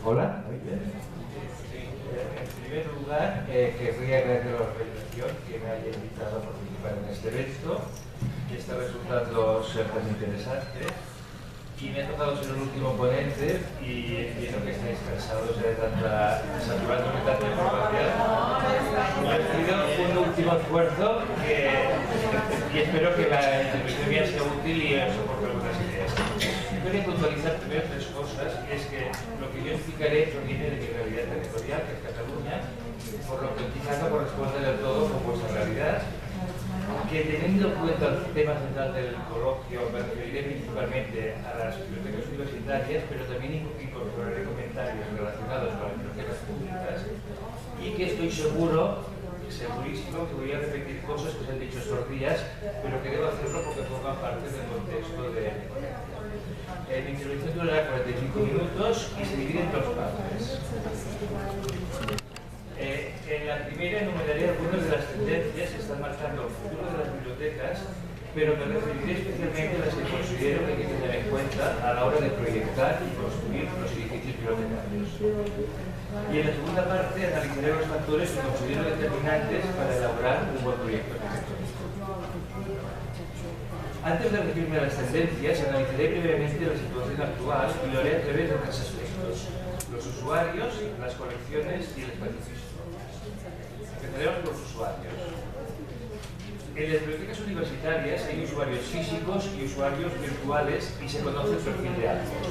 Hola, muy bien. Sí, en primer lugar, querría agradecer a la organización que me haya invitado a participar en este evento, que está resultando ser tan interesante. Y me ha tocado ser el último ponente y entiendo que estáis cansados de tanta saturando de tanta información. Ha sido un último esfuerzo y espero que la intervención mía sea útil y soporte algunas ideas. Quería puntualizar primero tres cosas, y es que lo que yo explicaré proviene de mi realidad territorial, que es Cataluña, por lo que quizás no corresponde del todo con vuestra realidad, que teniendo en cuenta el tema central del coloquio me referiré principalmente a las bibliotecas universitarias, pero también incorporaré comentarios relacionados con las bibliotecas públicas y que estoy segurísimo que voy a repetir cosas que se han dicho estos días, pero que debo hacerlo porque forman parte del contexto de mi ponencia. Mi intervención durará 45 minutos y se divide en dos partes. En la primera enumeraré algunas de las tendencias que están marcando el futuro de las bibliotecas, pero me referiré especialmente a las que considero que hay que tener en cuenta a la hora de proyectar y construir los edificios bibliotecarios. Y en la segunda parte analizaré los factores que considero determinantes para elaborar un buen proyecto arquitectónico. Antes de referirme a las tendencias, analizaré brevemente la situación actual y lo haré a través de tres aspectos: los usuarios, las colecciones y el espacio físico. Empezaremos por los usuarios. En las bibliotecas universitarias hay usuarios físicos y usuarios virtuales y se conoce el perfil de ambos.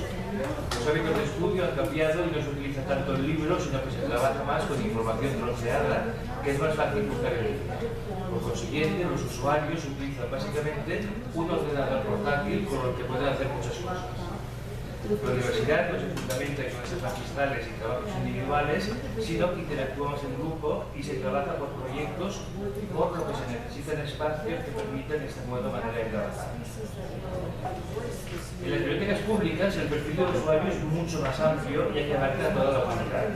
Los hábitos de estudio han cambiado y no se utiliza tanto el libro, sino que se trabaja más con información troceada, que es más fácil buscar en línea. Por consiguiente, los usuarios utilizan básicamente un ordenador portátil con el que pueden hacer muchas cosas. La universidad no se fundamenta en clases magistrales y trabajos individuales, sino que interactuamos en grupo y se trabaja por proyectos, por lo que se necesitan espacios que permitan esta nueva manera de trabajar. En las bibliotecas públicas el perfil del usuario es mucho más amplio ya que abarca a toda la humanidad.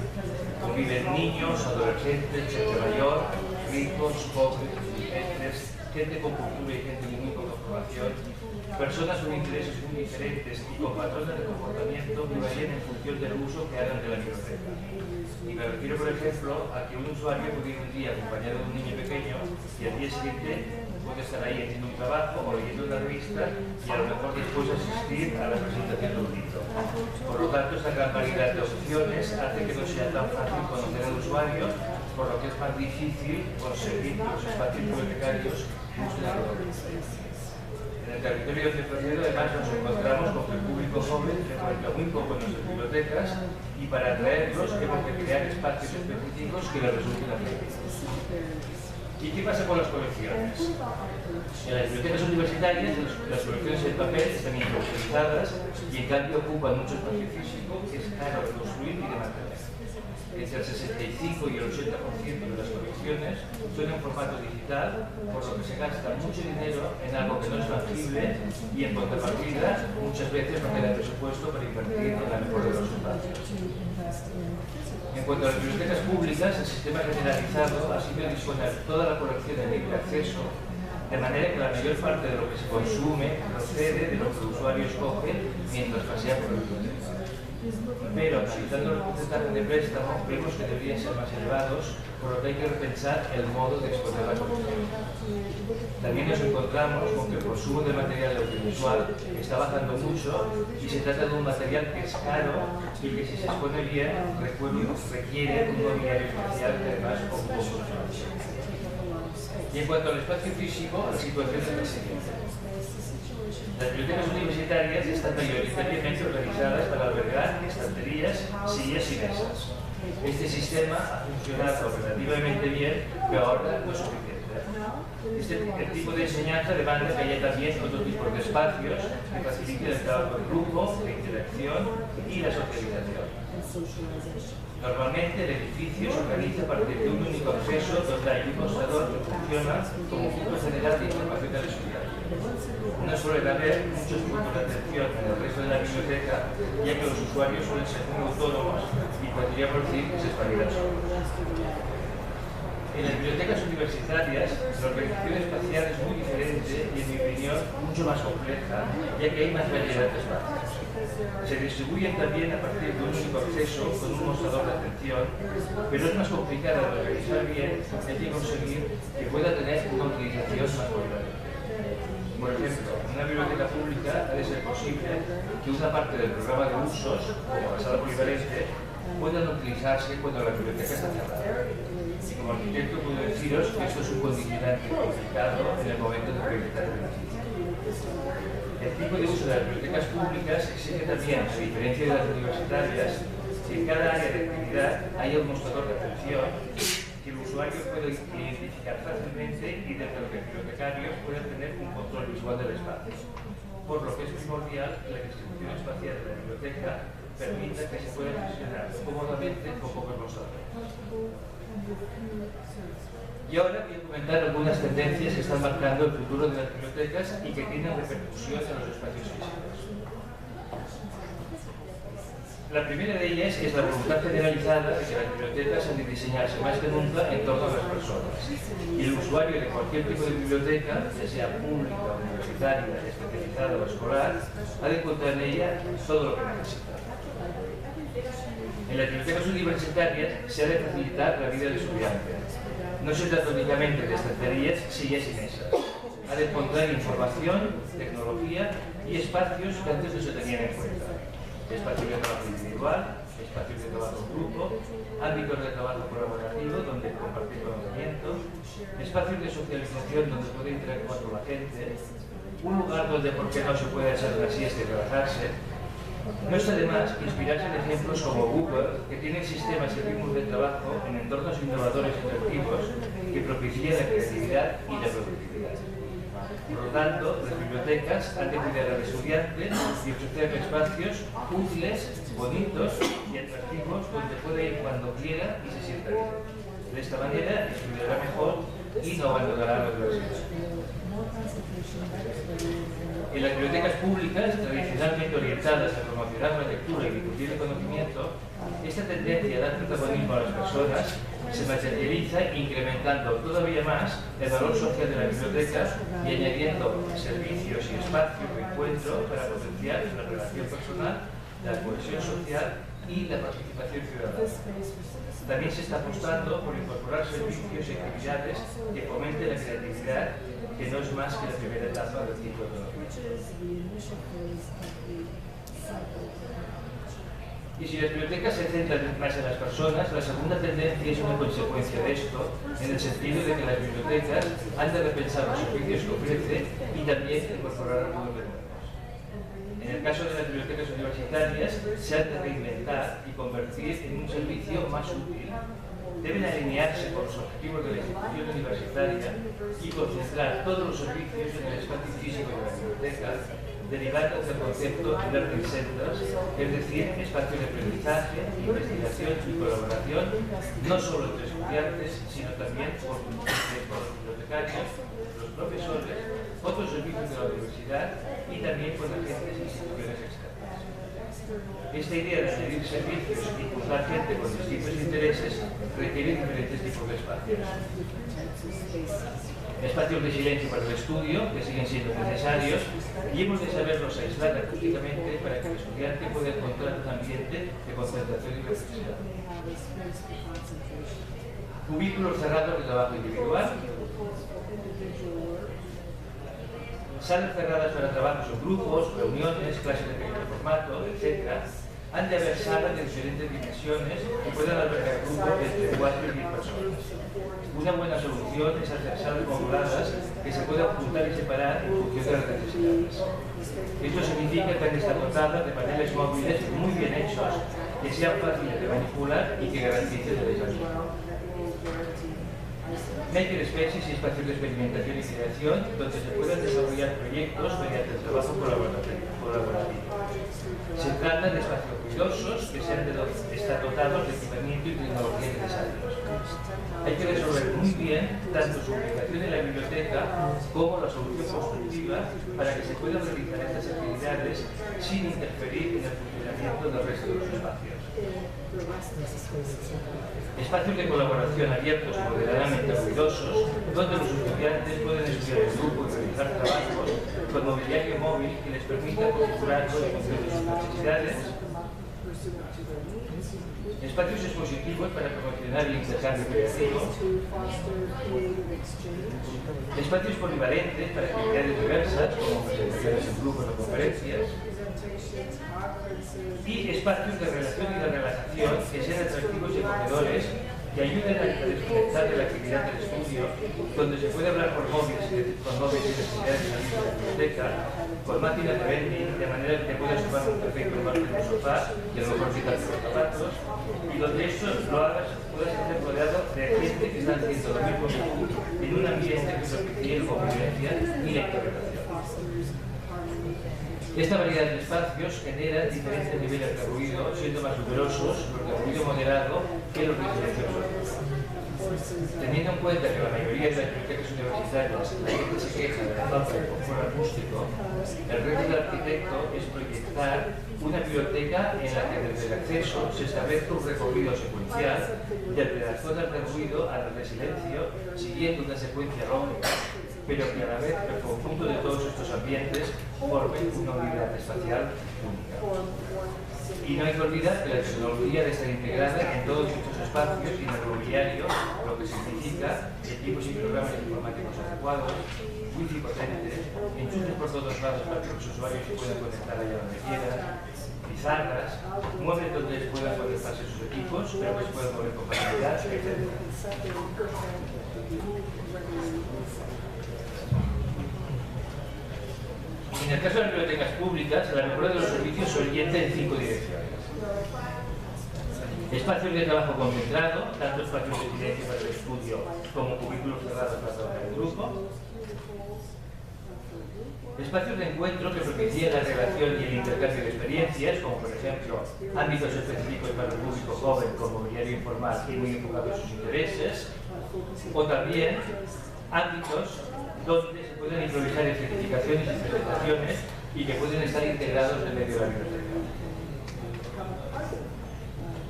Conviven niños, adolescentes, gente mayor, ricos, pobres, inteligentes, gente con cultura y gente muy con formación, personas con intereses muy diferentes y con patrones de comportamiento que varían en función del uso que hagan de la biblioteca. Y me refiero, por ejemplo, a que un usuario puede ir un día acompañado de un niño pequeño y al día siguiente puede estar ahí haciendo un trabajo o leyendo una revista y a lo mejor después asistir a la presentación de un libro. Por lo tanto, esta gran variedad de opciones hace que no sea tan fácil conocer al usuario, por lo que es más difícil conseguir que los espacios bibliotecarios gusten a todos. En el territorio donde procedo, además, nos encontramos con que el público joven frecuenta muy poco en nuestras bibliotecas y para atraerlos hemos de crear espacios específicos que les resulten atractivos. ¿Y qué pasa con las colecciones? En las bibliotecas universitarias las colecciones en papel están improvisadas y en cambio ocupan mucho espacio físico que es caro de construir y de mantener. Entre el 65 y el 80% de las colecciones son en formato digital, por lo que se gasta mucho dinero en algo que no es tangible y en contrapartida muchas veces no queda presupuesto para invertir en la mejora de los espacios. En cuanto a las bibliotecas públicas, el sistema generalizado ha sido disponer toda la colección de libre acceso, de manera que la mayor parte de lo que se consume procede de lo que el usuario escoge mientras pasea por la biblioteca. Pero, analizando los porcentajes de préstamo, vemos que deberían ser más elevados, por lo que hay que repensar el modo de exponer la colección. También nos encontramos con que el consumo de material audiovisual está bajando mucho y se trata de un material que es caro y que si se expone bien requiere un mobiliario especial que además ocupa mucho espacio. Y en cuanto al espacio físico, la situación es la siguiente. Las bibliotecas universitarias están mayoritariamente organizadas para albergar estanterías, sillas y mesas. Este sistema ha funcionado relativamente bien, pero ahora no es suficiente. Este tipo de enseñanza demanda que haya también otros tipos de espacios que faciliten el trabajo en grupo, la interacción y la socialización. Normalmente el edificio se organiza a partir de un único acceso donde hay un mostrador que funciona como punto general de información del estudiante. No suele haber muchos puntos de atención en el resto de la biblioteca, ya que los usuarios suelen ser muy autónomos y podríamos decir que se espabilan solos. En las bibliotecas universitarias, la organización espacial es muy diferente y, en mi opinión, mucho más compleja, ya que hay más variedad de espacios. Se distribuyen también a partir de un único acceso con un mostrador de atención, pero es más complicado de realizar bien y hay que conseguir que pueda tener una utilización más polivalente. Por ejemplo, en una biblioteca pública ha de ser posible que una parte del programa de usos, como la sala polivalente, puedan utilizarse cuando la biblioteca está cerrada. Y como arquitecto puedo deciros que esto es un condicionante complicado en el momento de proyectar el edificio. El tipo de uso de las bibliotecas públicas exige también, a diferencia de las universitarias, que en cada área de actividad haya un mostrador de atención que el usuario pueda identificar fácilmente y desde los bibliotecarios puedan tener un control visual del espacio. Por lo que es primordial que la distribución espacial de la biblioteca permita que se pueda gestionar cómodamente con pocos mostradores. Y ahora voy a comentar algunas tendencias que están marcando el futuro de las bibliotecas y que tienen repercusión en los espacios físicos. La primera de ellas es la voluntad generalizada de que las bibliotecas han de diseñarse más que nunca en torno a las personas. Y el usuario de cualquier tipo de biblioteca, ya sea pública, universitaria, especializada o escolar, ha de encontrar en ella todo lo que necesita. En las bibliotecas universitarias se ha de facilitar la vida del estudiante. No se trata únicamente de estanterías, sillas y mesas. Ha de encontrar información, tecnología y espacios que antes no se tenían en cuenta. Espacios de trabajo individual, espacios de trabajo en grupo, ámbitos de trabajo colaborativo donde compartir conocimiento, espacios de socialización donde puede interactuar con la gente, un lugar donde, por qué no, se puede echar una siesta y relajarse. No está de más inspirarse en ejemplos como Google, que tienen sistemas y ritmos de trabajo en entornos innovadores y creativos que propician la creatividad y la productividad. Por lo tanto, las bibliotecas han de cuidar al estudiante y ofrecer espacios útiles, bonitos y atractivos donde pueda ir cuando quiera y se sienta bien. De esta manera estudiará mejor y no abandonará la universidad. En las bibliotecas públicas, tradicionalmente orientadas a promocionar la lectura y difundir el conocimiento, esta tendencia a dar protagonismo a las personas se materializa incrementando todavía más el valor social de la biblioteca y añadiendo servicios y espacios de encuentro para potenciar la relación personal, la cohesión social y la participación ciudadana. También se está apostando por incorporar servicios y actividades que fomenten la creatividad, que no es más que la primera etapa del ciclo económico. Y si las bibliotecas se centran más en las personas, la segunda tendencia es una consecuencia de esto, en el sentido de que las bibliotecas han de repensar los servicios que ofrecen y también incorporar algunos de nuevos. En el caso de las bibliotecas universitarias, se han de reinventar y convertir en un servicio más útil. Deben alinearse con los objetivos de la institución universitaria y concentrar todos los servicios en el espacio físico de la biblioteca, derivando del concepto de learning centers, es decir, espacios de aprendizaje, investigación y colaboración, no solo entre estudiantes, sino también por los bibliotecarios, los profesores, otros servicios de la universidad y también con agentes e instituciones externas. Esta idea de añadir servicios y juntar gente con distintos intereses requiere diferentes tipos de espacios. Espacios de silencio para el estudio, que siguen siendo necesarios, y hemos de saberlos aislar acústicamente para que el estudiante pueda encontrar un ambiente de concentración y reflexión. Cubículos cerrados de trabajo individual, salas cerradas para trabajos en grupos, reuniones, clases de pequeño formato, etc. Han de haber salas de diferentes dimensiones que puedan albergar grupos de entre 4 y 10 personas. Una buena solución es hacer salas moduladas que se puedan juntar y separar en función de las necesidades. Esto significa que han de estar dotadas de paneles móviles muy bien hechos, que sean fáciles de manipular y que garanticen el aislamiento. Makerspaces y espacios de experimentación y creación donde se puedan desarrollar proyectos mediante el trabajo colaborativo. Se trata de espacios ruidosos que sean estar dotados de equipamiento y tecnología necesarios. Hay que resolver muy bien tanto su ubicación en la biblioteca como la solución constructiva para que se puedan realizar estas actividades sin interferir en el funcionamiento del resto de los espacios. Espacios de colaboración abiertos y moderadamente ruidosos, donde los estudiantes pueden estudiar en grupo y realizar trabajos con mobiliario móvil que les permita configurarlo en función de sus necesidades. Espacios expositivos para promocionar el intercambio creativo. Espacios polivalentes para actividades diversas, como presentaciones en grupos o conferencias. Y espacios de relación y de relajación que sean atractivos y acogedores, que ayuden a desconectar de la actividad del estudio, donde se puede hablar por móviles y necesidades de salir de la biblioteca, con máquinas de vending, de manera que te puedas tomar un café con parte de un sofá y a lo mejor quitarte los zapatos, y donde esto lo hagas, puedas estar rodeado de gente que está haciendo lo mismo que tú, en un ambiente que propicie la convivencia y la interpretación. Esta variedad de espacios genera diferentes niveles de ruido, siendo más numerosos los de ruido moderado que los de silencio absoluto. Teniendo en cuenta que la mayoría de las bibliotecas universitarias la gente se queja de la falta de confort acústico, el reto del arquitecto es proyectar una biblioteca en la que desde el acceso se establezca un recorrido secuencial desde las zonas de ruido a las de silencio, siguiendo una secuencia lógica, pero que a la vez el conjunto de todos estos ambientes formen una unidad espacial única. Y no hay que olvidar que la tecnología debe estar integrada en todos estos espacios y en el mobiliario, lo que significa equipos y programas informáticos adecuados, wifi potente, enchufes por todos lados para que los usuarios se puedan conectar allá donde quieran, pizarras, muebles donde puedan conectarse sus equipos, pero que se puedan mover con facilidad, etc. En el caso de las bibliotecas públicas, la mejora de los servicios se orienta en 5 direcciones. Espacios de trabajo concentrado, tanto espacios de silencio para el estudio como cubículos cerrados para trabajar en grupo. Espacios de encuentro que propicien la relación y el intercambio de experiencias, como por ejemplo ámbitos específicos para el público joven con mobiliario informal y muy enfocado a sus intereses, o también ámbitos donde se pueden improvisar especificaciones y presentaciones y que pueden estar integrados en medio de la biblioteca.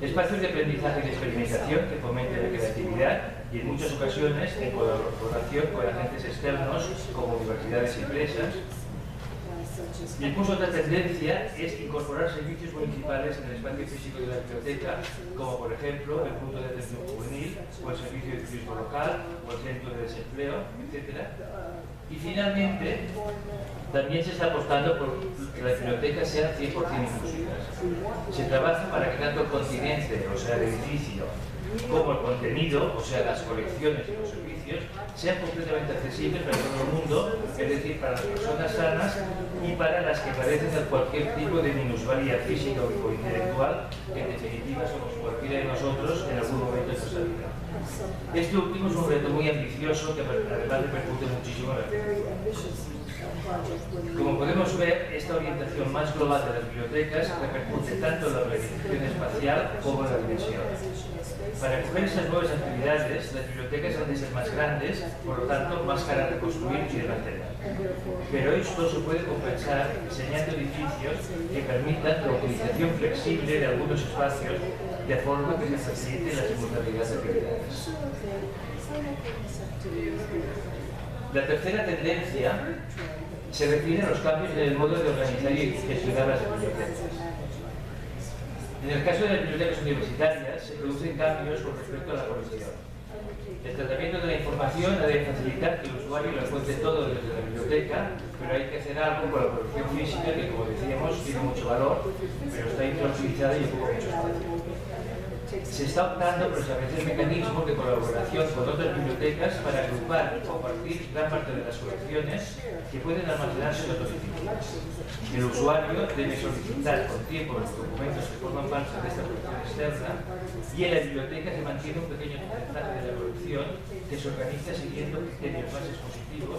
Espacios de aprendizaje y de experimentación que fomenten la creatividad y en muchas ocasiones en colaboración con agentes externos como universidades y empresas. Y incluso otra tendencia es incorporar servicios municipales en el espacio físico de la biblioteca, como por ejemplo el punto de atención juvenil, o el servicio de turismo local, o el centro de desempleo, etc. Y finalmente, también se está apostando por que las bibliotecas sean 100% inclusivas. Se trabaja para que tanto el continente, o sea el edificio, como el contenido, o sea las colecciones y los servicios, sean completamente accesibles para todo el mundo, es decir, para las personas sanas y para las que padecen de cualquier tipo de minusvalía física o intelectual, que en definitiva somos cualquiera de nosotros en algún momento de nuestra vida. Este último es un reto muy ambicioso que además repercute muchísimo en la vida. Como podemos ver, esta orientación más global de las bibliotecas repercute tanto en la organización espacial como en la dimensión. Para acoger esas nuevas actividades, las bibliotecas han de ser más grandes, por lo tanto, más caras de construir y de mantener. Pero esto se puede compensar diseñando edificios que permitan la utilización flexible de algunos espacios de forma que se facilite la simultaneidad de actividades. La tercera tendencia se refiere a los cambios en el modo de organizar y gestionar las bibliotecas. En el caso de las bibliotecas universitarias, se producen cambios con respecto a la colección. El tratamiento de la información ha de facilitar que el usuario lo encuentre todo desde la biblioteca, pero hay que hacer algo con la colección física que, como decíamos, tiene mucho valor, pero está infrautilizada y ocupa mucho espacio. Se está optando por establecer mecanismos de colaboración con otras bibliotecas para agrupar y compartir gran parte de las colecciones que pueden almacenarse en otros edificios. El usuario debe solicitar con tiempo los documentos que forman parte de esta colección externa y en la biblioteca se mantiene un pequeño porcentaje de la colección que se organiza siguiendo criterios más expositivos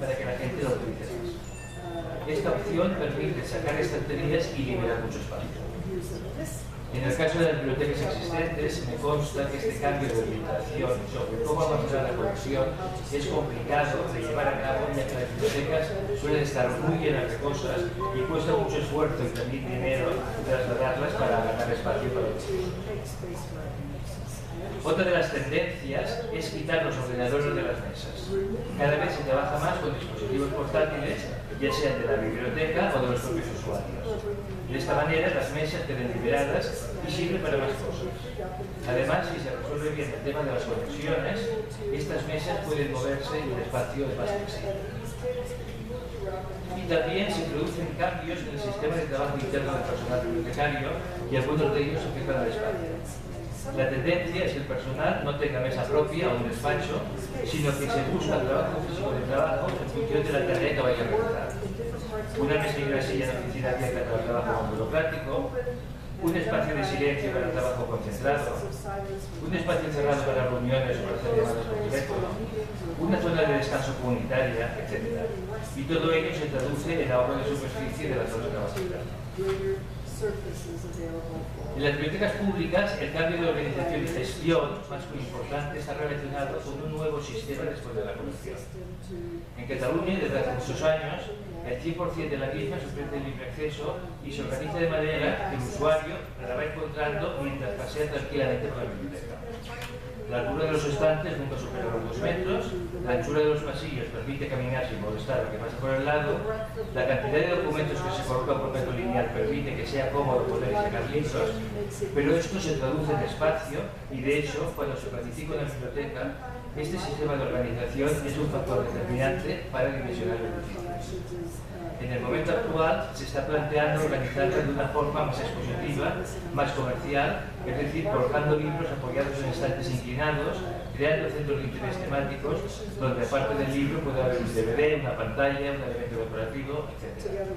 para que la gente lo utilice más. Esta opción permite sacar estanterías y liberar mucho espacio. En el caso de las bibliotecas existentes, me consta que este cambio de orientación sobre cómo almacenar la colección es complicado de llevar a cabo, ya que las bibliotecas suelen estar muy llenas de cosas y cuesta mucho esfuerzo y también dinero trasladarlas para ganar espacio para los usuarios. Otra de las tendencias es quitar los ordenadores de las mesas. Cada vez se trabaja más con dispositivos portátiles, ya sean de la biblioteca o de los propios usuarios. De esta manera las mesas quedan liberadas y sirven para más cosas. Además, si se resuelve bien el tema de las conexiones, estas mesas pueden moverse y el espacio es más flexible. Y también se producen cambios en el sistema de trabajo interno del personal bibliotecario y algunos de ellos afectan al espacio. La tendencia es que el personal no tenga mesa propia o un despacho, sino que se busca el trabajo físico de trabajo en función de la tarea que vaya a realizar. Una mesa y una silla en la oficina abierta para el trabajo más burocrático, un espacio de silencio para el trabajo concentrado, un espacio cerrado para reuniones o para hacer llamadas por teléfono, una zona de descanso comunitaria, etc. Y todo ello se traduce en ahorro de superficie de la zona trabajadora. En las bibliotecas públicas, el cambio de organización y gestión más muy importante está relacionado con un nuevo sistema después de la colección. En Cataluña, desde hace muchos años, el 100% de la misma se ofrece libre acceso y se organiza de manera que el usuario la va encontrando mientras pasea tranquilamente por la biblioteca. La altura de los estantes nunca supera los 2 metros, la anchura de los pasillos permite caminar sin molestar al que pasa por el lado, la cantidad de documentos que se colocan por metro lineal permite que sea cómodo poder y sacar libros, pero esto se traduce en espacio y de hecho, cuando se planifica una biblioteca, este sistema de organización es un factor determinante para dimensionar el edificio. En el momento actual se está planteando organizarla de una forma más expositiva, más comercial, es decir, colocando libros apoyados en estantes inclinados, creando centros de interés temáticos, donde aparte del libro puede haber un DVD, una pantalla, un elemento decorativo, etc.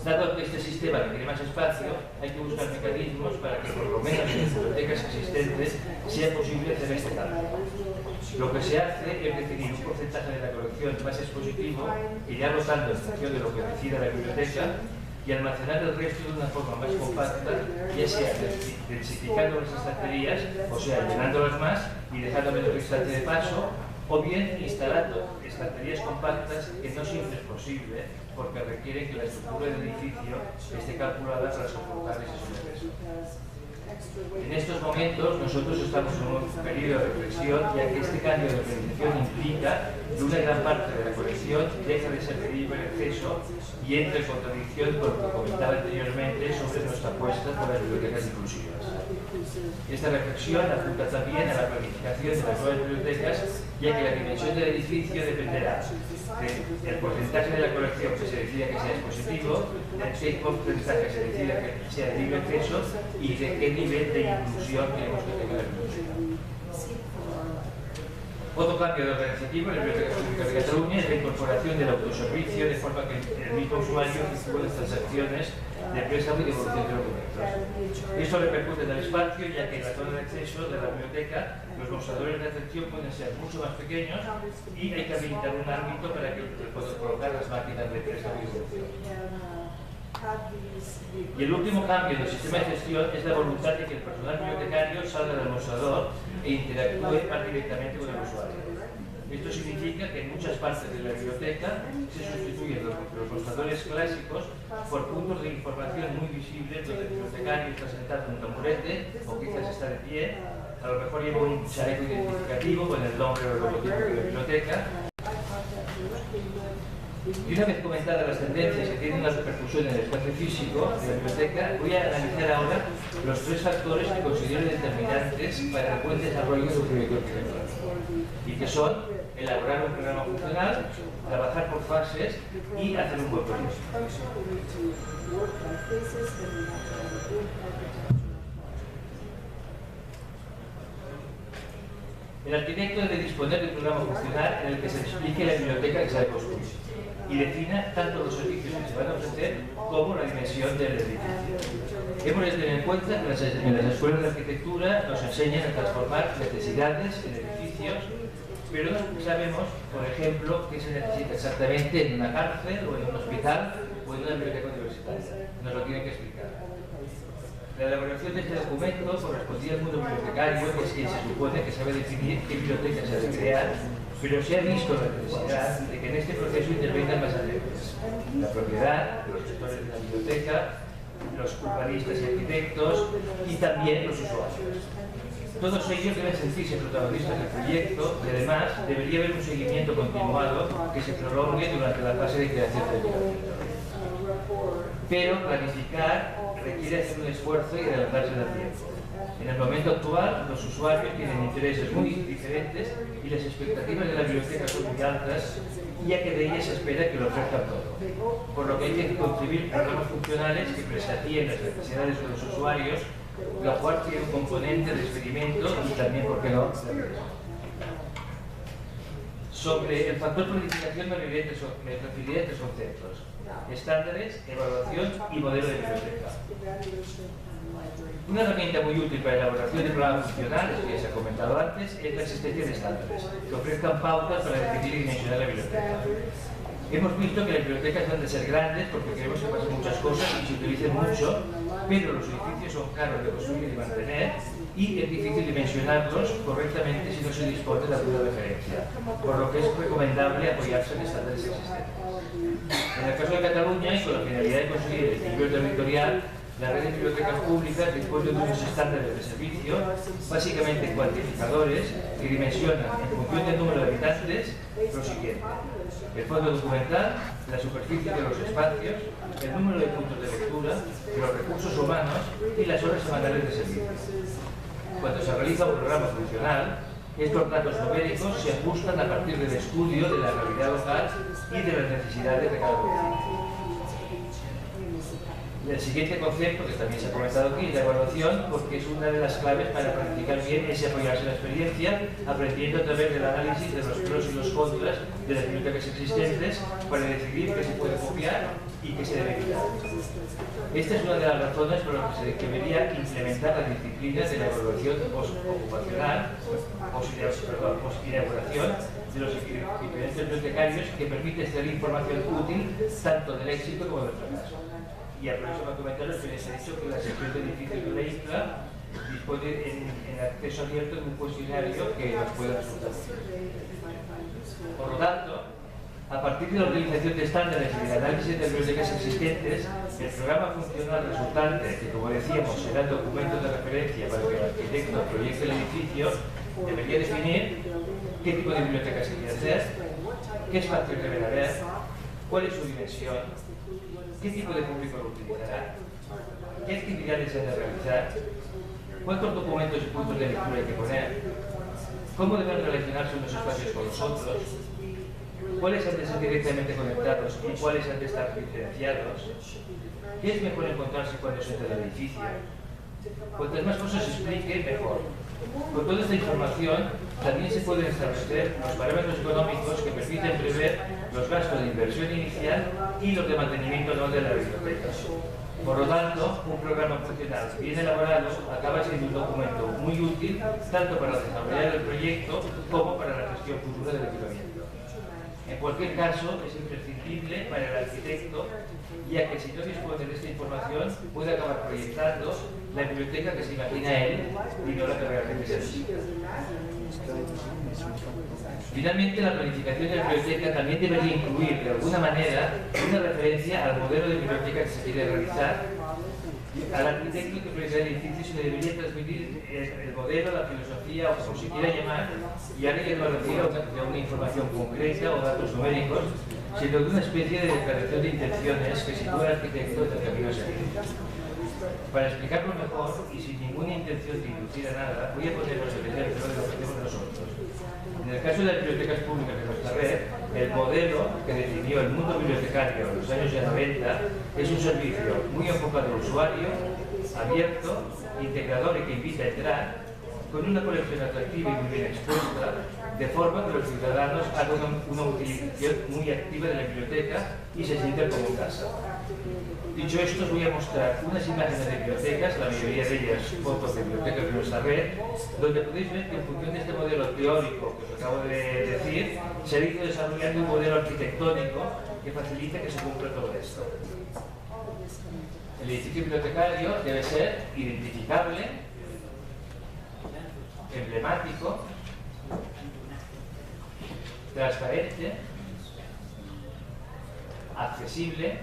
Dado que este sistema requiere más espacio, hay que buscar mecanismos para que por lo menos en las bibliotecas existentes sea posible hacer este cambio. Lo que se hace es definir un porcentaje de la colección más expositivo, irá rotando en función de lo que decida la biblioteca, y almacenar el resto de una forma más compacta, ya sea densificando las estanterías, o sea, llenándolas más y dejando menos distancia de paso, o bien instalando estanterías compactas que no siempre es posible, porque requiere que la estructura del edificio esté calculada para soportar ese sobrepeso. En estos momentos nosotros estamos en un periodo de reflexión, ya que este cambio de organización implica que una gran parte de la colección deja de ser de libre acceso y entra en contradicción con lo que comentaba anteriormente sobre nuestra apuesta por las bibliotecas inclusivas. Esta reflexión apunta también a la planificación de las nuevas bibliotecas, ya que la dimensión del edificio dependerá del porcentaje de la colección que se decida que sea expositivo, del qué porcentaje se decida que sea de libre acceso y de qué nivel de inclusión queremos que tenga la biblioteca. Otro cambio de organizativo en la Biblioteca Pública de Cataluña es la incorporación del autoservicio, de forma que el mismo usuario efectúe las transacciones de préstamo y devolución de documentos. Esto repercute en el espacio, ya que en la zona de acceso de la biblioteca los mostradores de atención pueden ser mucho más pequeños y hay que habilitar un ámbito para que puedan colocar las máquinas de préstamo y devolución. Y el último cambio del sistema de gestión es la voluntad de que el personal bibliotecario salga del mostrador e interactúe más directamente con el usuario. Esto significa que en muchas partes de la biblioteca se sustituyen los mostradores clásicos por puntos de información muy visibles donde el bibliotecario está sentado en un tamborete o quizás está de pie, a lo mejor lleva un chaleco identificativo con el nombre o el logotipo de la biblioteca. Y una vez comentadas las tendencias que tienen una repercusión en el espacio físico de la biblioteca, voy a analizar ahora los 3 factores que considero determinantes para el buen desarrollo de un proyecto arquitectónico, y que son elaborar un programa funcional, trabajar por fases y hacer un buen proyecto. El arquitecto debe disponer de un programa funcional en el que se explique la biblioteca que se ha de construir y defina tanto los servicios que se van a ofrecer como la dimensión del edificio. Hemos de tener en cuenta que en las escuelas de arquitectura nos enseñan a transformar necesidades en edificios, pero no sabemos, por ejemplo, qué se necesita exactamente en una cárcel o en un hospital o en una biblioteca universitaria. Nos lo tienen que explicar. La elaboración de este documento correspondía al mundo bibliotecario, que es quien se supone que sabe definir qué biblioteca se ha de crear, pero se ha visto la necesidad de que en este proceso intervengan más agentes: la propiedad, los gestores de la biblioteca, los urbanistas y arquitectos y también los usuarios. Todos ellos deben sentirse protagonistas del proyecto y además debería haber un seguimiento continuado que se prolongue durante la fase de creación del proyecto. Pero planificar requiere hacer un esfuerzo y adelantarse al tiempo. En el momento actual, los usuarios tienen intereses muy diferentes y las expectativas de la biblioteca son muy altas, ya que de ellas se espera que lo ofrezcan todo. Por lo que hay que concebir programas funcionales que presatien las necesidades de los usuarios, lo cual tiene un componente de experimento y también, ¿por qué no?, sobre el factor planificación me referiría a tres conceptos: estándares, evaluación y modelo de biblioteca. Una herramienta muy útil para la elaboración de programas funcionales, que ya se ha comentado antes, es la existencia de estándares, que ofrezcan pautas para definir y dimensionar la biblioteca. Hemos visto que las bibliotecas han de ser grandes porque queremos que pasen muchas cosas y se utilicen mucho, pero los edificios son caros de construir y mantener y es difícil dimensionarlos correctamente si no se dispone de alguna referencia, por lo que es recomendable apoyarse en estándares existentes. En el caso de Cataluña, y con la finalidad de conseguir el equilibrio territorial, la red de bibliotecas públicas dispone de unos estándares de servicio, básicamente cuantificadores, que dimensionan en función del número de habitantes lo siguiente: el fondo documental, la superficie de los espacios, el número de puntos de lectura, los recursos humanos y las horas semanales de servicio. Cuando se realiza un programa funcional, estos datos numéricos se ajustan a partir del estudio de la realidad local y de las necesidades de cada municipio. El siguiente concepto, que también se ha comentado aquí, es la evaluación, porque es una de las claves para practicar bien ese apoyarse en la experiencia, aprendiendo a través del análisis de los pros y los contras de las bibliotecas existentes para decidir qué se puede copiar y qué se debe evitar. Esta es una de las razones por las que se debería implementar las disciplinas de la evaluación postocupacional, post-inauguración de los diferentes bibliotecarios, que permite extraer información útil tanto del éxito como del fracaso. Y aprovecho para comentar que les he dicho que la sección de edificios de la isla dispone en acceso abierto de un cuestionario que nos puede resultar útil. Por lo tanto, a partir de la utilización de estándares y del análisis de bibliotecas existentes, el programa funcional resultante, que como decíamos será el documento de referencia para que el arquitecto proyecte el edificio, debería definir qué tipo de biblioteca se quiere hacer, qué espacios deben haber, cuál es su dimensión, qué tipo de público lo utilizará, qué actividades se han de realizar, cuántos documentos y puntos de lectura hay que poner, cómo deben relacionarse unos espacios con los otros, cuáles han de ser directamente conectados y cuáles han de estar diferenciados, qué es mejor encontrarse cuando se entra en el edificio. Cuantas más cosas se explique, mejor. Con toda esta información, también se pueden establecer los parámetros económicos que permiten prever los gastos de inversión inicial y los de mantenimiento anual de la biblioteca. Por lo tanto, un programa funcional bien elaborado acaba siendo un documento muy útil tanto para desarrollar el proyecto como para la gestión futura del equipamiento. En cualquier caso, es imprescindible para el arquitecto, ya que si no dispone de esta información, puede acabar proyectando la biblioteca que se imagina él y no la que realmente se necesita. Finalmente, la planificación de la biblioteca también debería incluir, de alguna manera, una referencia al modelo de biblioteca que se quiere realizar. Al arquitecto que proyecta el edificio se le debería transmitir el modelo, la filosofía o como se quiera llamar, y a alguien que lo refiere a una información concreta o datos numéricos, sino de una especie de declaración de intenciones que sitúa al arquitecto en el camino a seguir. Para explicarlo mejor y sin ninguna intención de inducir a nada, voy a poneros el ejemplo de lo que hacemos nosotros. En el caso de las bibliotecas públicas de nuestra red, el modelo que definió el mundo bibliotecario en los años 90 es un servicio muy enfocado al usuario, abierto, integrador y que invita a entrar, con una colección atractiva y muy bien expuesta, de forma que los ciudadanos hagan una utilización muy activa de la biblioteca y se sientan como en casa. Dicho esto, os voy a mostrar unas imágenes de bibliotecas, la mayoría de ellas fotos de bibliotecas de nuestra red, donde podéis ver que en función de este modelo teórico que os acabo de decir, se ha ido desarrollando un modelo arquitectónico que facilita que se cumpla todo esto. El edificio bibliotecario debe ser identificable, emblemático, transparente, accesible,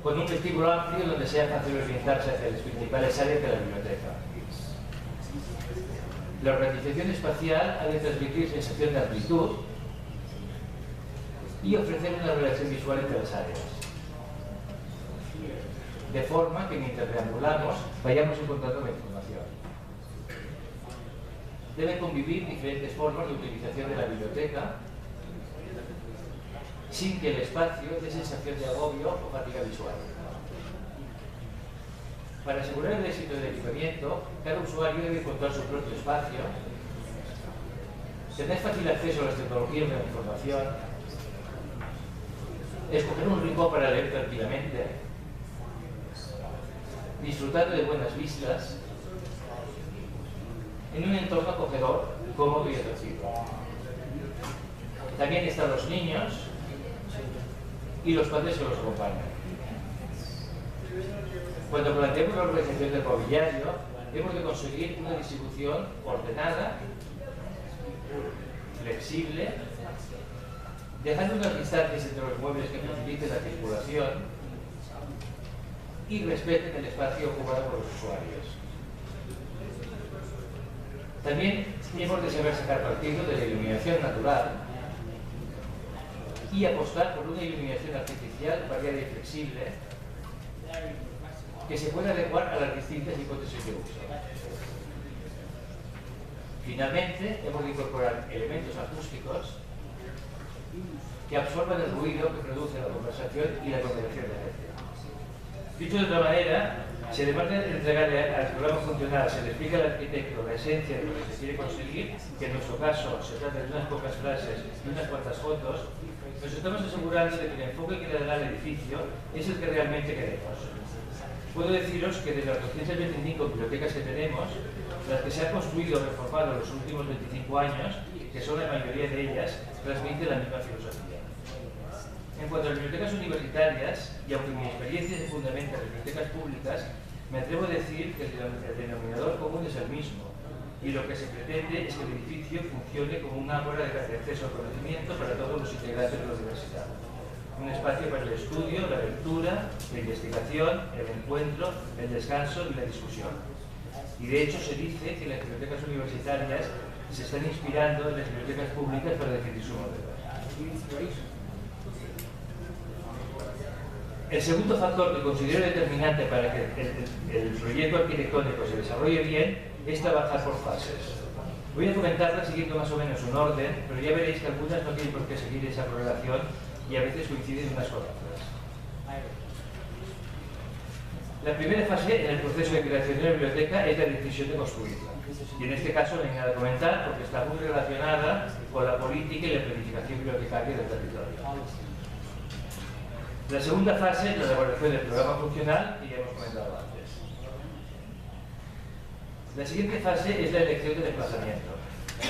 con un vestíbulo amplio donde sea fácil orientarse hacia las principales áreas de la biblioteca. La organización espacial ha de transmitir sensación de amplitud y ofrecer una relación visual entre las áreas, de forma que mientras deambulamos vayamos encontrando la información. Deben convivir diferentes formas de utilización de la biblioteca sin que el espacio dé sensación de agobio o fatiga visual. Para asegurar el éxito del equipamiento, cada usuario debe encontrar su propio espacio, tener fácil acceso a las tecnologías de la información, escoger un rincón para leer tranquilamente, disfrutando de buenas vistas, en un entorno acogedor, cómodo y atractivo. También están los niños y los padres que los acompañan. Cuando planteamos la organización del mobiliario, hemos de conseguir una distribución ordenada, flexible, dejando unas distancias entre los muebles que faciliten la circulación y respeten el espacio ocupado por los usuarios. También hemos de saber sacar partido de la iluminación natural y apostar por una iluminación artificial variada y flexible que se pueda adecuar a las distintas hipótesis de uso. Finalmente, hemos de incorporar elementos acústicos que absorban el ruido que produce la conversación y la combinación de gente. Dicho de otra manera, se demanda entregar al programa funcional, se le explica al arquitecto la esencia de lo que se quiere conseguir, que en nuestro caso se trata de unas pocas frases y unas cuantas fotos, nos estamos asegurando de que el enfoque que le dará al edificio es el que realmente queremos. Puedo deciros que de las 225 bibliotecas que tenemos, las que se han construido o reformado en los últimos 25 años, que son la mayoría de ellas, transmiten la misma filosofía. En cuanto a las bibliotecas universitarias, y aunque mi experiencia se fundamenta en las bibliotecas públicas, me atrevo a decir que el denominador común es el mismo, y lo que se pretende es que el edificio funcione como un ágora de acceso al conocimiento para todos los integrantes de la universidad. Un espacio para el estudio, la lectura, la investigación, el encuentro, el descanso y la discusión. Y de hecho se dice que las bibliotecas universitarias se están inspirando en las bibliotecas públicas para definir su modelo. El segundo factor que considero determinante para que el proyecto arquitectónico se desarrolle bien es trabajar por fases. Voy a comentarlas siguiendo más o menos un orden, pero ya veréis que algunas no tienen por qué seguir esa correlación y a veces coinciden unas con otras. La primera fase en el proceso de creación de una biblioteca es la decisión de construirla. Y en este caso no hay nada que comentar porque está muy relacionada con la política y la planificación bibliotecaria del territorio. La segunda fase es la elaboración del programa funcional que ya hemos comentado antes. La siguiente fase es la elección del emplazamiento.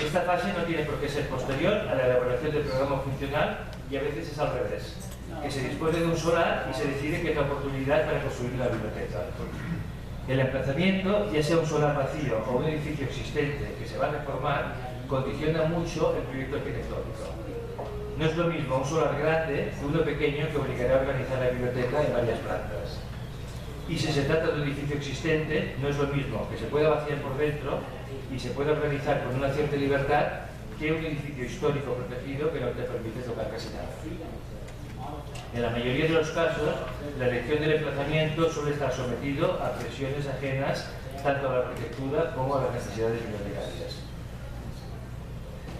Esta fase no tiene por qué ser posterior a la elaboración del programa funcional y a veces es al revés, que se dispone de un solar y se decide que es la oportunidad para construir la biblioteca. El emplazamiento, ya sea un solar vacío o un edificio existente que se va a reformar, condiciona mucho el proyecto arquitectónico. No es lo mismo un solar grande que uno pequeño que obligará a organizar la biblioteca en varias plantas. Y si se trata de un edificio existente, no es lo mismo que se pueda vaciar por dentro y se pueda organizar con una cierta libertad que un edificio histórico protegido que no te permite tocar casi nada. En la mayoría de los casos, la elección del emplazamiento suele estar sometido a presiones ajenas tanto a la arquitectura como a las necesidades bibliotecarias.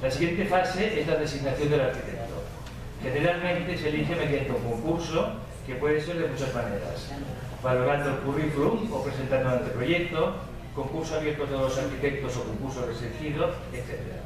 La siguiente fase es la designación del arquitecto. Generalmente se elige mediante un concurso que puede ser de muchas maneras, valorando el currículum o presentando un anteproyecto, concurso abierto a todos los arquitectos o concurso restringido, etc.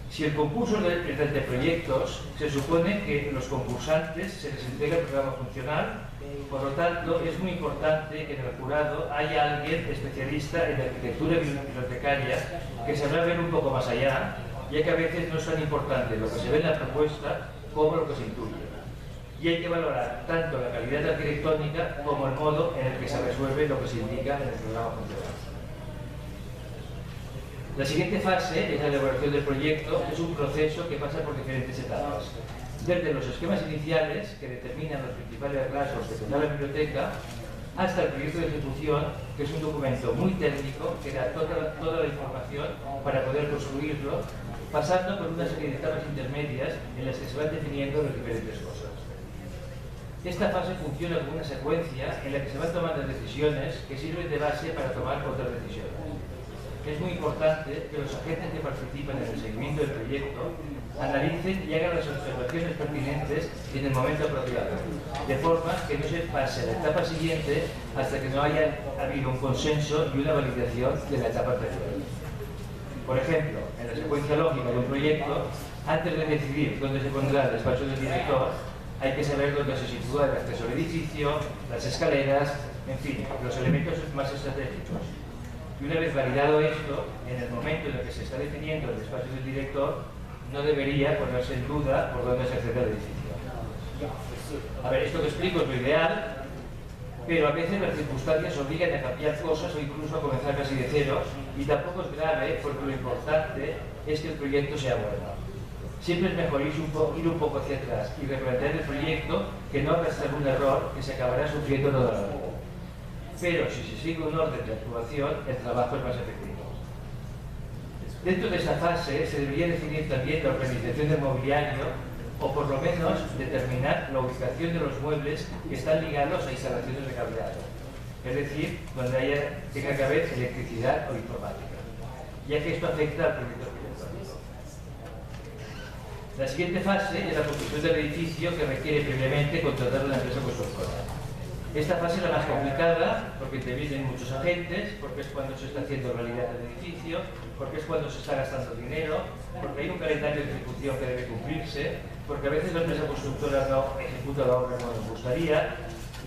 Si el concurso es de anteproyectos, se supone que los concursantes se les entrega el programa funcional, por lo tanto es muy importante que en el jurado haya alguien especialista en arquitectura bibliotecaria que sabrá ver un poco más allá, ya que a veces no es tan importante lo que se ve en la propuesta como lo que se intuye. Y hay que valorar tanto la calidad arquitectónica como el modo en el que se resuelve lo que se indica en el programa funcional. La siguiente fase es la elaboración del proyecto, que es un proceso que pasa por diferentes etapas. desde los esquemas iniciales que determinan los principales rasgos que tendrá la biblioteca hasta el proyecto de ejecución, que es un documento muy técnico que da toda la información para poder construirlo, pasando por una serie de etapas intermedias en las que se van definiendo las diferentes cosas. Esta fase funciona como una secuencia en la que se van tomando decisiones que sirven de base para tomar otras decisiones. Es muy importante que los agentes que participan en el seguimiento del proyecto analicen y hagan las observaciones pertinentes en el momento apropiado, de forma que no se pase a la etapa siguiente hasta que no haya habido un consenso y una validación de la etapa anterior. Por ejemplo, en la secuencia lógica de un proyecto, antes de decidir dónde se pondrá el despacho del director, hay que saber dónde se sitúa el acceso al edificio, las escaleras, en fin, los elementos más estratégicos. Y una vez validado esto, en el momento en el que se está definiendo el despacho del director, no debería ponerse en duda por dónde se accede al edificio. A ver, esto que explico es lo ideal, pero a veces las circunstancias obligan a cambiar cosas o incluso a comenzar casi de cero, y tampoco es grave porque lo importante es que el proyecto sea bueno. Siempre es mejor ir un poco hacia atrás y replantear el proyecto que no arrastrar un error que se acabará sufriendo toda la vida. Pero si se sigue un orden de actuación, el trabajo es más efectivo. Dentro de esa fase se debería definir también la organización del mobiliario o por lo menos determinar la ubicación de los muebles que están ligados a instalaciones de cableado, es decir, donde tenga que haber electricidad o informática, ya que esto afecta al proyecto arquitectónico. La siguiente fase es la construcción del edificio, que requiere previamente contratar a una empresa constructora. Esta fase es la más complicada porque intervienen muchos agentes, porque es cuando se está haciendo realidad el edificio, porque es cuando se está gastando dinero, porque hay un calendario de ejecución que debe cumplirse, porque a veces la empresa constructora no ejecuta la obra como nos gustaría.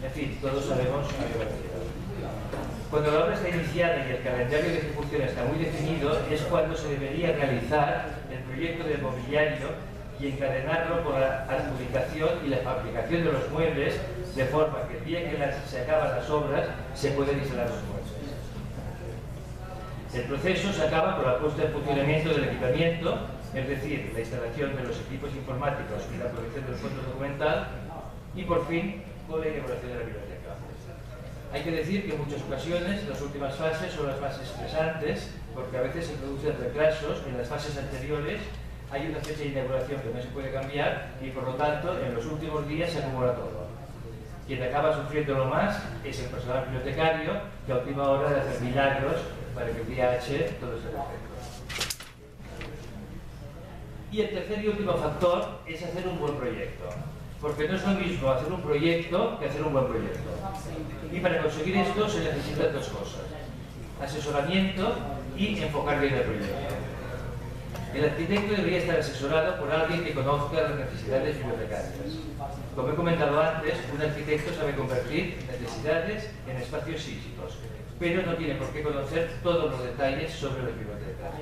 En fin, todos sabemos a qué va a llegar. Cuando la obra está iniciada y el calendario de ejecución está muy definido, es cuando se debería realizar el proyecto del mobiliario y encadenarlo por la adjudicación y la fabricación de los muebles, de forma que el día que se acaban las obras se pueden instalar los muebles. El proceso se acaba por la puesta en funcionamiento del equipamiento, es decir, la instalación de los equipos informáticos y la protección del fondo documental, y por fin con la inauguración de la biblioteca. Hay que decir que en muchas ocasiones las últimas fases son las más estresantes, porque a veces se producen retrasos en las fases anteriores. Hay una fecha de inauguración que no se puede cambiar y por lo tanto en los últimos días se acumula todo. Quien acaba sufriendo lo más es el personal bibliotecario, que a última hora de hacer milagros para que el día H todo esté perfecto. Y el tercer y último factor es hacer un buen proyecto, porque no es lo mismo hacer un proyecto que hacer un buen proyecto. Y para conseguir esto se necesitan dos cosas: asesoramiento y enfocar bien el proyecto. El arquitecto debería estar asesorado por alguien que conozca las necesidades bibliotecarias. Como he comentado antes, un arquitecto sabe convertir necesidades en espacios físicos, pero no tiene por qué conocer todos los detalles sobre las bibliotecas.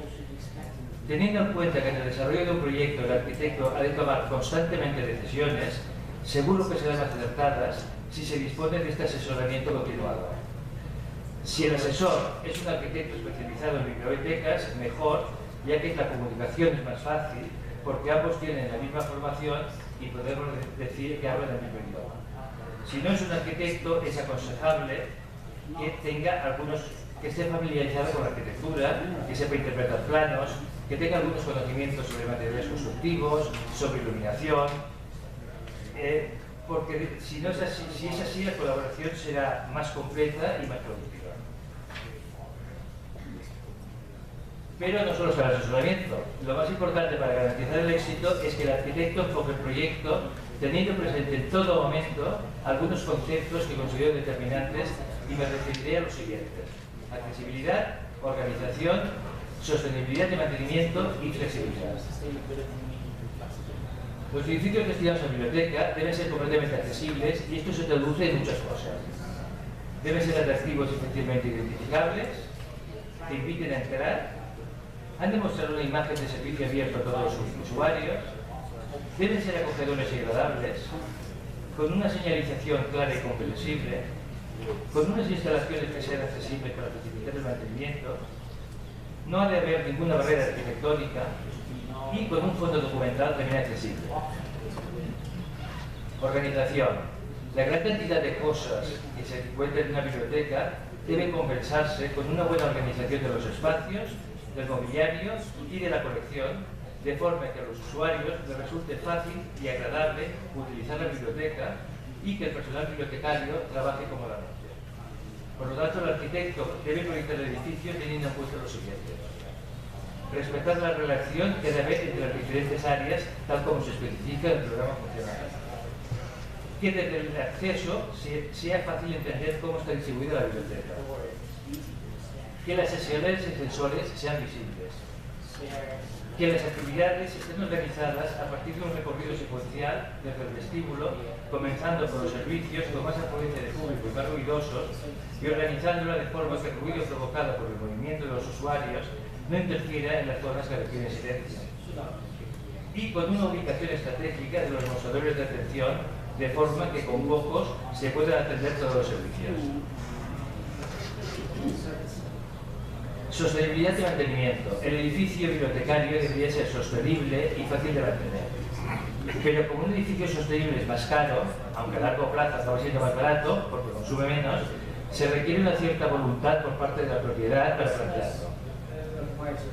Teniendo en cuenta que en el desarrollo de un proyecto el arquitecto ha de tomar constantemente decisiones, seguro que serán acertadas si se dispone de este asesoramiento continuado. Si el asesor es un arquitecto especializado en bibliotecas, mejor, ya que la comunicación es más fácil, porque ambos tienen la misma formación y podemos decir que hablan el mismo idioma. Si no es un arquitecto, es aconsejable que esté familiarizado con la arquitectura, que sepa interpretar planos, que tenga algunos conocimientos sobre materiales constructivos, sobre iluminación, porque si es así, la colaboración será más completa y más productiva. Pero no solo será el asesoramiento. Lo más importante para garantizar el éxito es que el arquitecto enfoque el proyecto teniendo presente en todo momento algunos conceptos que considero determinantes, y me referiré a los siguientes: accesibilidad, organización, sostenibilidad de mantenimiento y flexibilidad. Los edificios destinados a biblioteca deben ser completamente accesibles, y esto se traduce en muchas cosas. Deben ser atractivos y fácilmente identificables, que inviten a entrar, han de mostrar una imagen de servicio abierto a todos los usuarios, deben ser acogedores y agradables, con una señalización clara y comprensible, con unas instalaciones que sean accesibles para facilitar el mantenimiento, no ha de haber ninguna barrera arquitectónica y con un fondo documental también accesible. Organización. La gran cantidad de cosas que se encuentran en una biblioteca debe compensarse con una buena organización de los espacios, del mobiliario y de la colección, de forma que a los usuarios les resulte fácil y agradable utilizar la biblioteca y que el personal bibliotecario trabaje cómodamente. Por lo tanto, el arquitecto debe proyectar el edificio teniendo en cuenta lo siguiente: respetar la relación que debe haber entre las diferentes áreas, tal como se especifica en el programa funcional. Que desde el acceso sea fácil entender cómo está distribuida la biblioteca. Que las sesiones y sensores sean visibles. Que las actividades estén organizadas a partir de un recorrido secuencial desde el vestíbulo, comenzando por los servicios con más afluencia de público y más ruidosos, y organizándola de forma que el ruido provocado por el movimiento de los usuarios no interfiera en las zonas que requieren silencio. Y con una ubicación estratégica de los mostradores de atención, de forma que con pocos se puedan atender todos los servicios. Sostenibilidad y mantenimiento. El edificio bibliotecario debería ser sostenible y fácil de mantener. Pero como un edificio sostenible es más caro, aunque a largo plazo acaba siendo más barato, porque consume menos, se requiere una cierta voluntad por parte de la propiedad para plantearlo.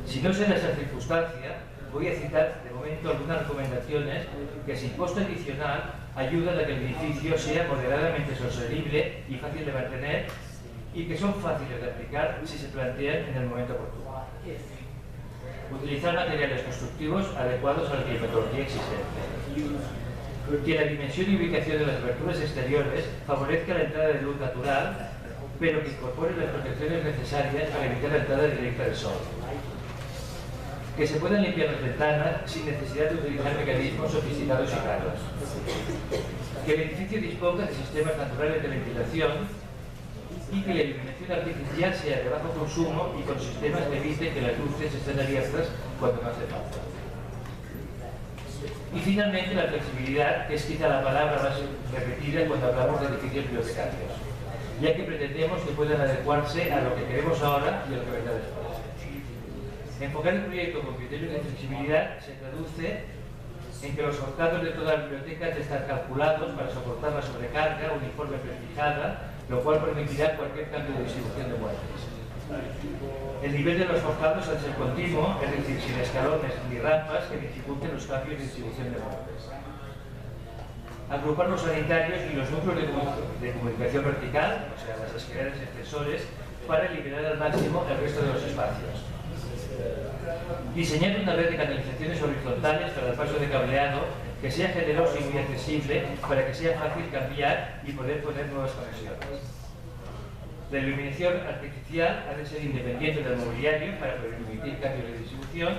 Si no se da esa circunstancia, voy a citar de momento algunas recomendaciones que sin costo adicional ayudan a que el edificio sea moderadamente sostenible y fácil de mantener, y que son fáciles de aplicar si se plantean en el momento oportuno. Utilizar materiales constructivos adecuados a la climatología existente. Que la dimensión y ubicación de las aberturas exteriores favorezca la entrada de luz natural, pero que incorpore las protecciones necesarias para evitar la entrada directa del sol. Que se puedan limpiar las ventanas sin necesidad de utilizar mecanismos sofisticados y caros. Que el edificio disponga de sistemas naturales de ventilación y que la iluminación artificial sea de bajo consumo y con sistemas que eviten que las luces estén abiertas cuando no hace falta. Y finalmente la flexibilidad, que es quizá la palabra más repetida cuando hablamos de edificios bibliotecarios, ya que pretendemos que puedan adecuarse a lo que queremos ahora y a lo que vendrá después. Enfocar el proyecto con criterios de flexibilidad se traduce en que los forzados de toda la biblioteca deben estar calculados para soportar la sobrecarga uniforme prefijada, lo cual permitirá cualquier cambio de distribución de muebles. El nivel de los forzados ha de ser continuo, es decir, sin escalones ni rampas que dificulten los cambios de distribución de muebles. Agrupar los sanitarios y los núcleos de comunicación vertical, o sea, las escaleras y ascensores, para liberar al máximo el resto de los espacios. Diseñar una red de canalizaciones horizontales para el paso de cableado que sea generoso y muy accesible para que sea fácil cambiar y poder poner nuevas conexiones. La iluminación artificial ha de ser independiente del mobiliario para permitir cambios de distribución,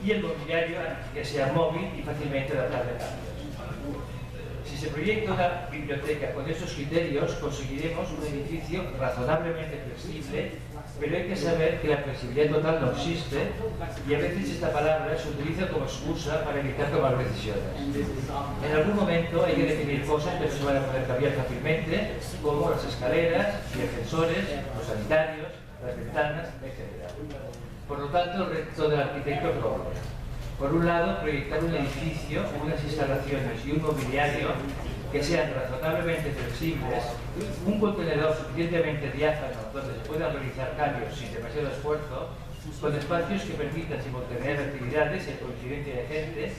y el mobiliario que sea móvil y fácilmente adaptable a cambios. Si se proyecta una biblioteca con estos criterios, conseguiremos un edificio razonablemente flexible, pero hay que saber que la flexibilidad total no existe y a veces esta palabra se utiliza como excusa para evitar tomar decisiones. En algún momento hay que definir cosas que no se van a poder cambiar fácilmente, como las escaleras y ascensores, los sanitarios, las ventanas, etc. Por lo tanto, el reto del arquitecto es doble. Por un lado, proyectar un edificio, unas instalaciones y un mobiliario que sean razonablemente flexibles, un contenedor suficientemente diáfano donde se puedan realizar cambios sin demasiado esfuerzo, con espacios que permitan simultanear actividades en coincidencia de gente,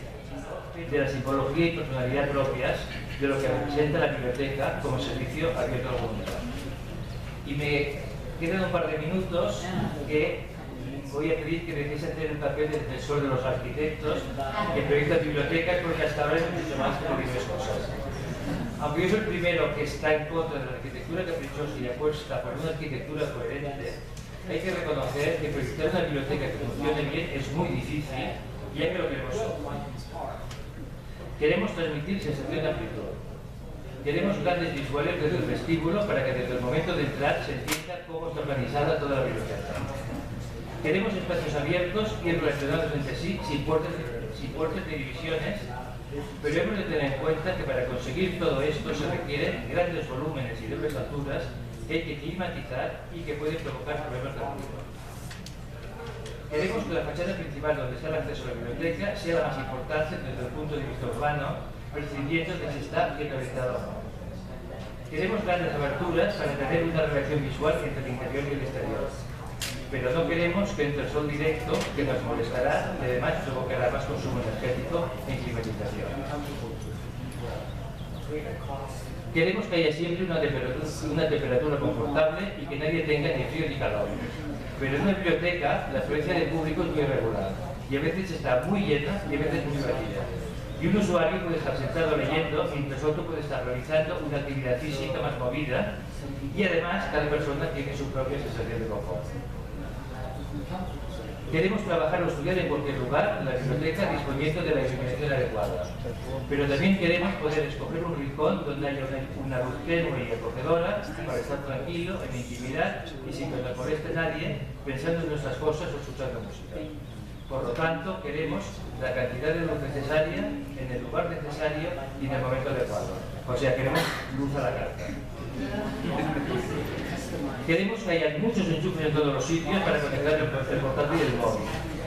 de la simbología y personalidad propias de lo que representa la biblioteca como servicio abierto al mundo. Y me quedan un par de minutos que voy a pedir que dejéis hacer el papel de defensor de los arquitectos que proyectan bibliotecas, porque hasta ahora es mucho más que pedirles cosas. Aunque yo soy el primero que está en contra de la arquitectura caprichosa y apuesta por una arquitectura coherente, hay que reconocer que proyectar una biblioteca que funcione bien es muy difícil, ya que lo queremos todo. Queremos transmitir sensación de amplitud. Queremos grandes visuales desde el vestíbulo para que desde el momento de entrar se entienda cómo está organizada toda la biblioteca. Queremos espacios abiertos y relacionados entre sí, sin puertas ni divisiones, pero hemos de tener en cuenta que para conseguir todo esto se requieren grandes volúmenes y dobles alturas que hay que climatizar y que pueden provocar problemas de ruido. Queremos que la fachada principal donde está el acceso a la biblioteca sea la más importante desde el punto de vista urbano, prescindiendo de si está bien orientado o no. Queremos grandes aberturas para tener una relación visual entre el interior y el exterior. Pero no queremos que entre el sol directo, que nos molestará y además provocará más consumo energético y climatización. Queremos que haya siempre una temperatura confortable y que nadie tenga ni frío ni calor. Pero en una biblioteca la afluencia de público es muy irregular y a veces está muy llena y a veces muy vacía. Y un usuario puede estar sentado leyendo mientras otro puede estar realizando una actividad física más movida y además cada persona tiene su propia sensación de confort. Queremos trabajar o estudiar en cualquier lugar en la biblioteca disponiendo de la iluminación adecuada, pero también queremos poder escoger un rincón donde haya una luz tenue y acogedora para estar tranquilo, en intimidad y sin que nos moleste nadie, pensando en nuestras cosas o escuchando música. Por lo tanto, queremos la cantidad de luz necesaria, en el lugar necesario y en el momento adecuado. O sea, queremos luz a la carta. Queremos que haya muchos enchufes en todos los sitios para conectar el portátil y el móvil.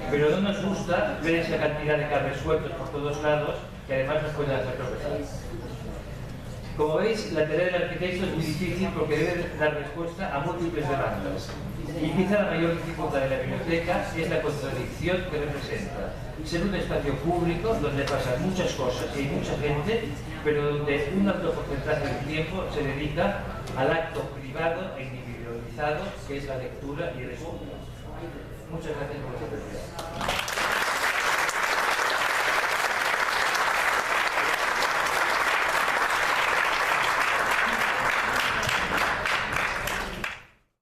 Pero no nos gusta ver esa cantidad de cables sueltos por todos lados que además nos pueden hacer tropezar. Como veis, la tarea del arquitecto es muy difícil porque debe dar respuesta a múltiples demandas. Y quizá la mayor dificultad de la biblioteca es la contradicción que representa ser un espacio público donde pasan muchas cosas y hay mucha gente, pero donde un alto porcentaje del tiempo se dedica al acto privado e individualizado que es la lectura y el estudio. Muchas gracias por vuestra atención.